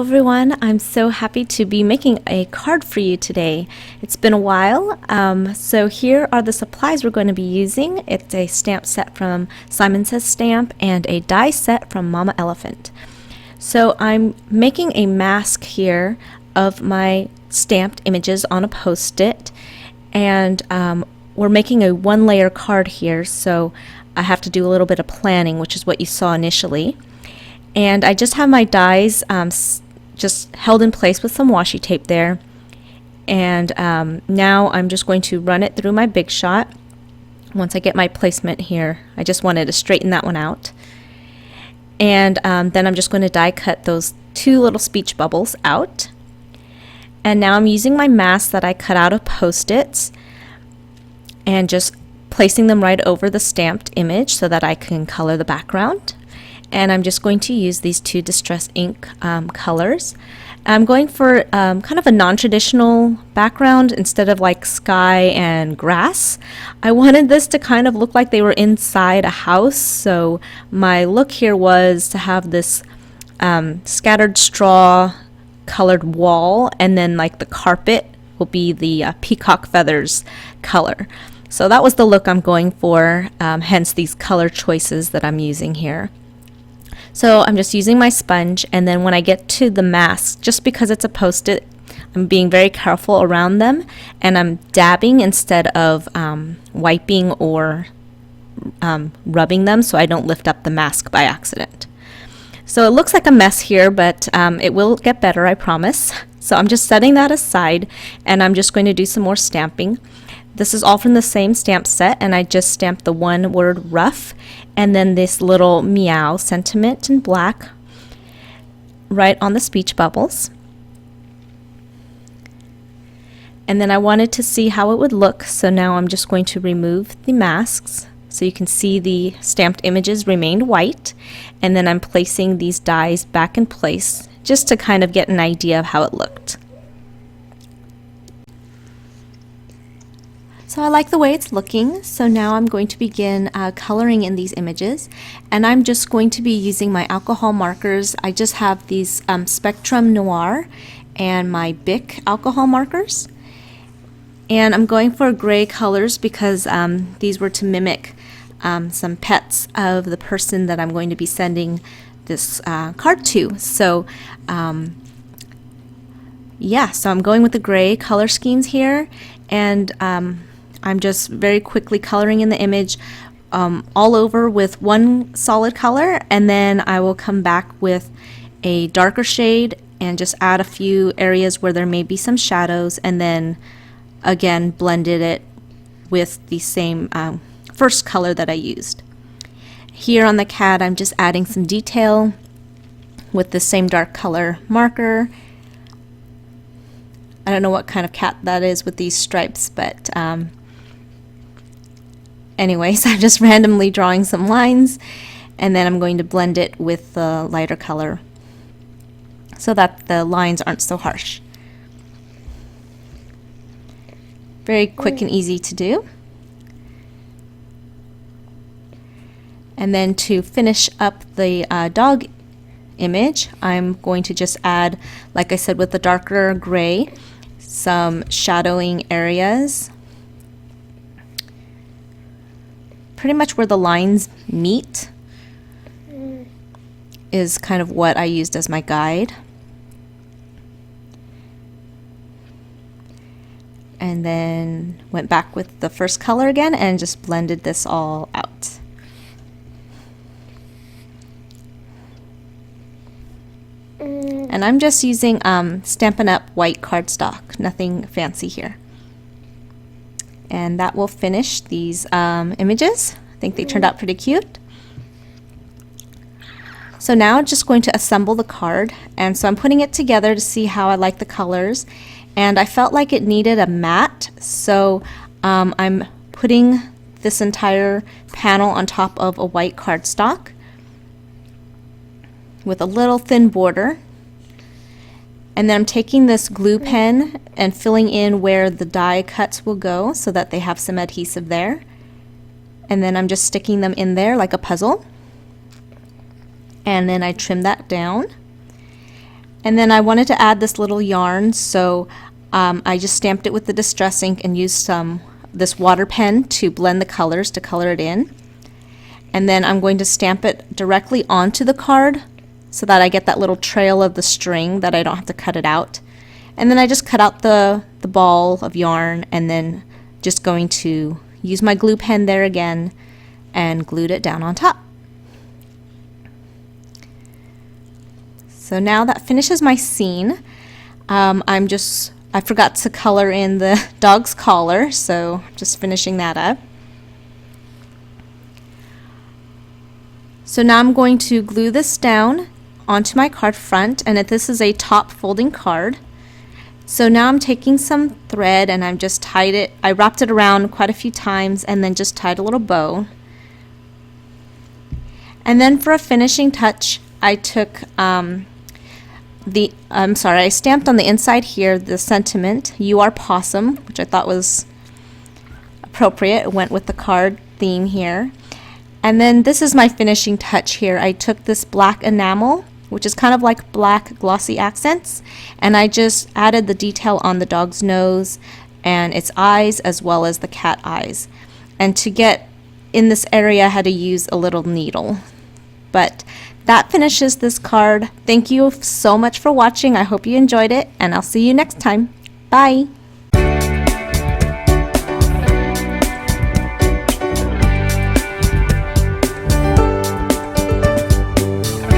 Hello everyone, I'm so happy to be making a card for you today. It's been a while, so here are the supplies we're going to be using. It's a stamp set from Simon Says Stamp and a die set from Mama Elephant. So I'm making a mask here of my stamped images on a post-it, and we're making a one-layer card here, so I have to do a little bit of planning, which is what you saw initially. And I just have my dies just held in place with some washi tape there. And now I'm just going to run it through my Big Shot. Once I get my placement here, I just wanted to straighten that one out. And then I'm just going to die cut those two little speech bubbles out. And now I'm using my mask that I cut out of Post-its and just placing them right over the stamped image so that I can color the background. And I'm just going to use these two Distress ink colors. I'm going for kind of a non-traditional background instead of like sky and grass. I wanted this to kind of look like they were inside a house, so my look here was to have this scattered straw colored wall, and then like the carpet will be the peacock feathers color. So that was the look I'm going for, hence these color choices that I'm using here. So I'm just using my sponge, and then when I get to the mask, just because it's a post-it, I'm being very careful around them, and I'm dabbing instead of wiping or rubbing them so I don't lift up the mask by accident. So it looks like a mess here, but it will get better, I promise. So I'm just setting that aside, and I'm just going to do some more stamping. This is all from the same stamp set, and I just stamped the one word rough and then this little meow sentiment in black right on the speech bubbles. And then I wanted to see how it would look, so now I'm just going to remove the masks so you can see the stamped images remained white, and then I'm placing these dies back in place just to kind of get an idea of how it looked. So I like the way it's looking, so now I'm going to begin coloring in these images, and I'm just going to be using my alcohol markers. I just have these Spectrum Noir and my Bic alcohol markers, and I'm going for gray colors because these were to mimic some pets of the person that I'm going to be sending this card to. So yeah, so I'm going with the gray color schemes here, and I'm just very quickly coloring in the image all over with one solid color, and then I will come back with a darker shade and just add a few areas where there may be some shadows, and then again blended it with the same first color that I used. Here on the cat, I'm just adding some detail with the same dark color marker. I don't know what kind of cat that is with these stripes, but anyways, I'm just randomly drawing some lines, and then I'm going to blend it with the lighter color so that the lines aren't so harsh. Very quick and easy to do. And then to finish up the dog image, I'm going to just add, like I said, with the darker gray, some shadowing areas. Pretty much where the lines meet is kind of what I used as my guide. And then went back with the first color again and just blended this all out. And I'm just using Stampin' Up! White cardstock, nothing fancy here. And that will finish these images. I think they turned out pretty cute. So now I'm just going to assemble the card, and so I'm putting it together to see how I like the colors, and I felt like it needed a matte, so I'm putting this entire panel on top of a white cardstock with a little thin border. And then I'm taking this glue pen and filling in where the die cuts will go so that they have some adhesive there. And then I'm just sticking them in there like a puzzle. And then I trim that down. And then I wanted to add this little yarn, so I just stamped it with the Distress ink and used this water pen to blend the colors to color it in. And then I'm going to stamp it directly onto the card so that I get that little trail of the string that I don't have to cut it out. And then I just cut out the ball of yarn, and then just going to use my glue pen there again and glued it down on top. So now that finishes my scene. I forgot to color in the dog's collar, so just finishing that up. So now I'm going to glue this down onto my card front, and this is a top folding card. So now I'm taking some thread and I'm just tied it, I wrapped it around quite a few times and then just tied a little bow. And then for a finishing touch, I took I stamped on the inside here the sentiment, "You are Pawsome," which I thought was appropriate. It went with the card theme here. And then this is my finishing touch here. I took this black enamel, which is kind of like black glossy accents, and I just added the detail on the dog's nose and its eyes as well as the cat eyes. And to get in this area I had to use a little needle. But that finishes this card. Thank you so much for watching. I hope you enjoyed it, and I'll see you next time. Bye!